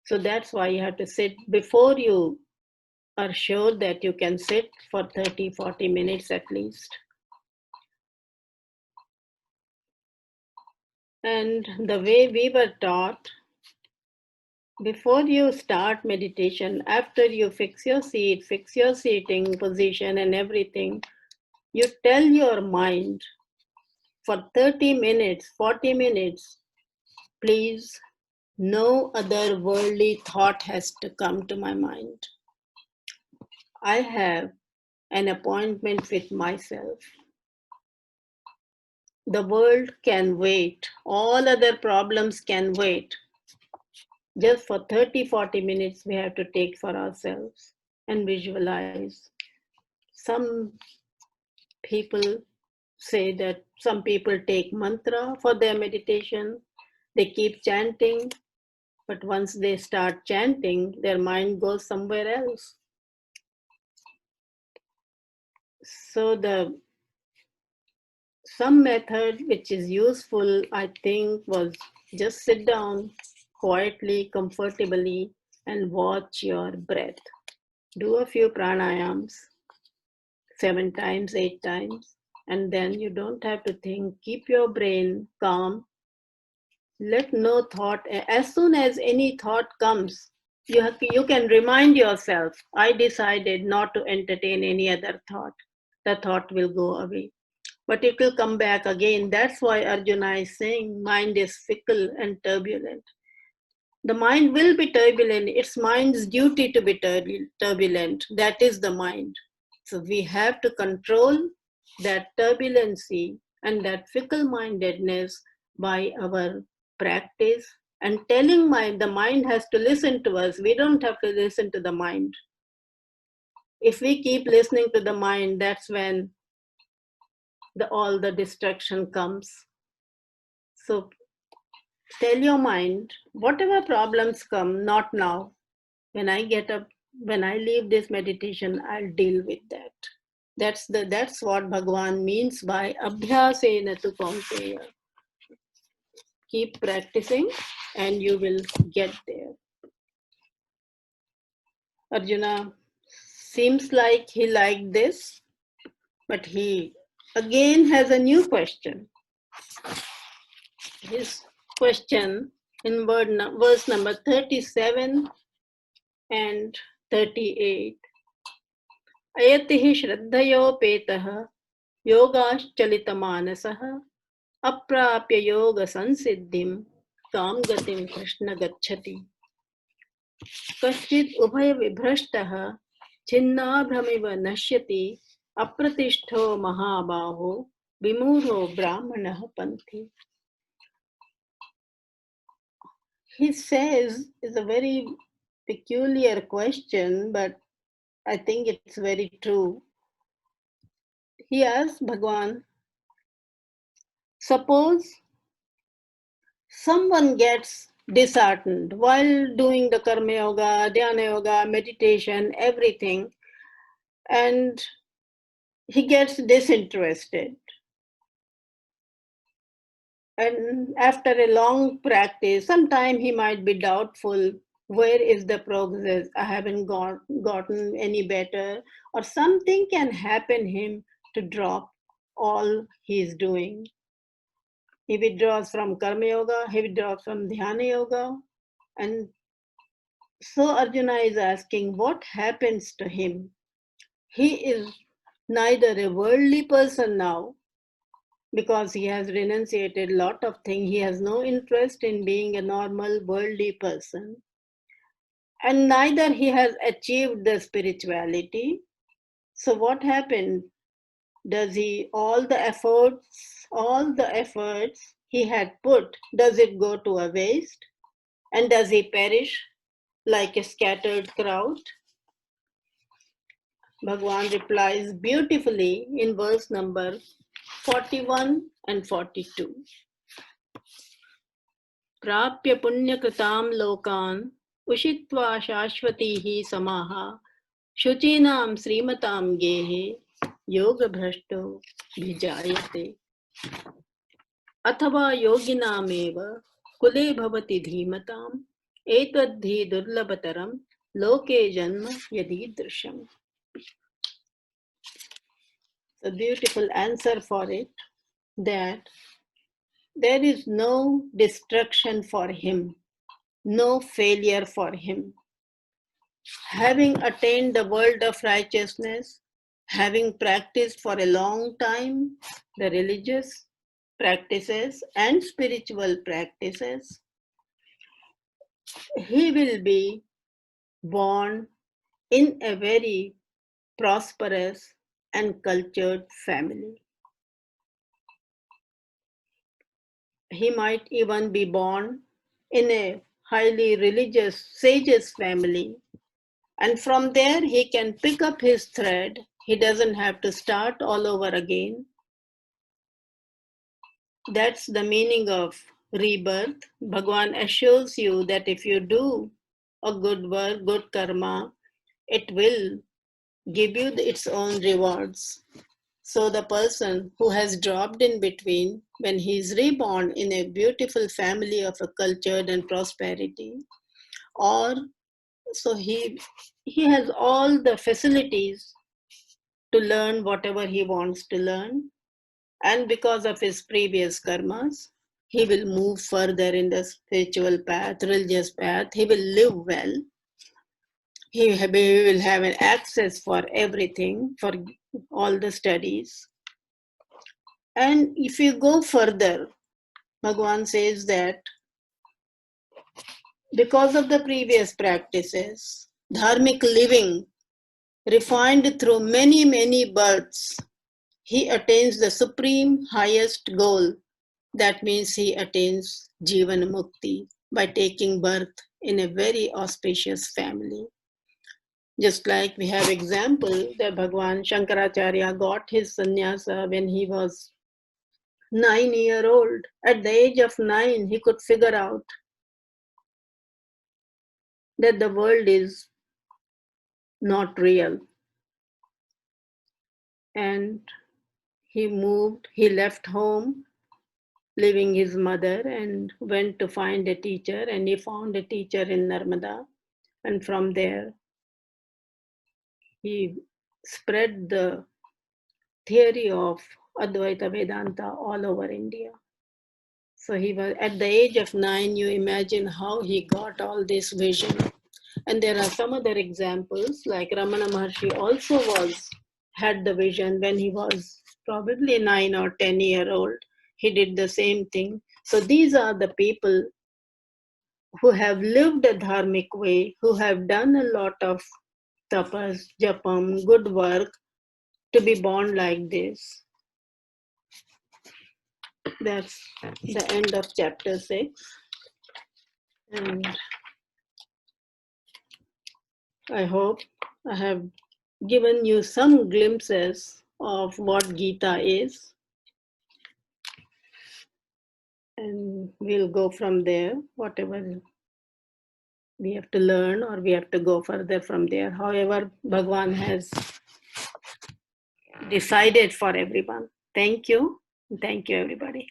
So that's why you have to sit before you are sure that you can sit for 30-40 minutes at least. And the way we were taught, before you start meditation, after you fix your seat, fix your seating position and everything, you tell your mind for 30 minutes, 40 minutes, please, no other worldly thought has to come to my mind. I have an appointment with myself. The world can wait. All other problems can wait. Just for 30-40 minutes, we have to take for ourselves and visualize. Some people say that some people take mantra for their meditation. They keep chanting, but once they start chanting, their mind goes somewhere else. So some method which is useful, I think, was just sit down quietly, comfortably, and watch your breath. Do a few pranayams, 7 times, 8 times, and then you don't have to think. Keep your brain calm. Let no thought, as soon as any thought comes, you can remind yourself, I decided not to entertain any other thought. The thought will go away. But it will come back again. That's why Arjuna is saying mind is fickle and turbulent. The mind will be turbulent. It's mind's duty to be turbulent. That is the mind. So we have to control that turbulency and that fickle-mindedness by our practice and telling the mind has to listen to us. We don't have to listen to the mind. If we keep listening to the mind, that's when all the distraction comes. So tell your mind, whatever problems come, not now. When I get up, when I leave this meditation, I'll deal with that. That's what Bhagavan means by abhyasena tu kaunteya. Keep practicing and you will get there. Arjuna seems like he liked this, but he again has a new question. His question in verse number 37 and 38. अयतिः श्रद्धयोपेतः योगाश्चलितमानसः अप्राप्य योगसंसिद्धिं कां गतिं कृष्ण गच्छति. कश्चित् उभयविभ्रष्टः छिन्नाभ्रमिव नश्यति अप्रतिष्ठो महाबाहो विमूढो ब्राह्मणः Panthi. He says is a very peculiar question, but I think it's very true. He asks Bhagwan, suppose someone gets disheartened while doing the karma yoga, dhyana yoga, meditation, everything, and he gets disinterested. And after a long practice, sometime he might be doubtful, where is the progress? I haven't gotten any better, or something can happen him to drop all he is doing. He withdraws from karma yoga, he withdraws from dhyana yoga, and so Arjuna is asking, what happens to him? He is neither a worldly person now, because he has renunciated a lot of things. He has no interest in being a normal worldly person. And neither he has achieved the spirituality. So what happened? Does he, all the efforts he had put, does it go to a waste? And does he perish like a scattered crowd? Bhagwan replies beautifully in verse number 41 and 42. Prapya punyakritam lokan ushitva shashvatihi samaha shuchinam srimatam gehe yoga bhrashto bhijayate athava yoginameva kule bhavati dhimatam etadhi durlabhataram loke janma yadidrisham. A beautiful answer for it, that there is no destruction for him, no failure for him. Having attained the world of righteousness, having practiced for a long time the religious practices and spiritual practices, he will be born in a very prosperous and cultured family. He might even be born in a highly religious sage's family, and from there he can pick up his thread. He doesn't have to start all over again. That's the meaning of rebirth. Bhagwan assures you that if you do a good work, good karma, it will give you its own rewards. So the person who has dropped in between, when he is reborn in a beautiful family of a cultured and prosperity, or so he has all the facilities to learn whatever he wants to learn, and because of his previous karmas, he will move further in the spiritual path, religious path. He will live well. He will have an access for everything, for all the studies. And if you go further, Bhagwan says that because of the previous practices, dharmic living, refined through many, many births, he attains the supreme highest goal. That means he attains Jivan Mukti by taking birth in a very auspicious family. Just like we have example that Bhagwan Shankaracharya got his sannyasa when he was 9-year old. At the age of 9, he could figure out that the world is not real. And he left home, leaving his mother, and went to find a teacher, and he found a teacher in Narmada. And from there, he spread the theory of Advaita Vedanta all over India. So he was at the age of 9, you imagine how he got all this vision. And there are some other examples, like Ramana Maharshi also had the vision when he was probably 9 or 10-year old. He did the same thing. So these are the people who have lived a dharmic way, who have done a lot of tapas, japam, good work to be born like this. That's the end of chapter 6. And I hope I have given you some glimpses of what Gita is. And we'll go from there, whatever we have to learn, or we have to go further from there. However, Bhagwan has decided for everyone. Thank you. Thank you, everybody.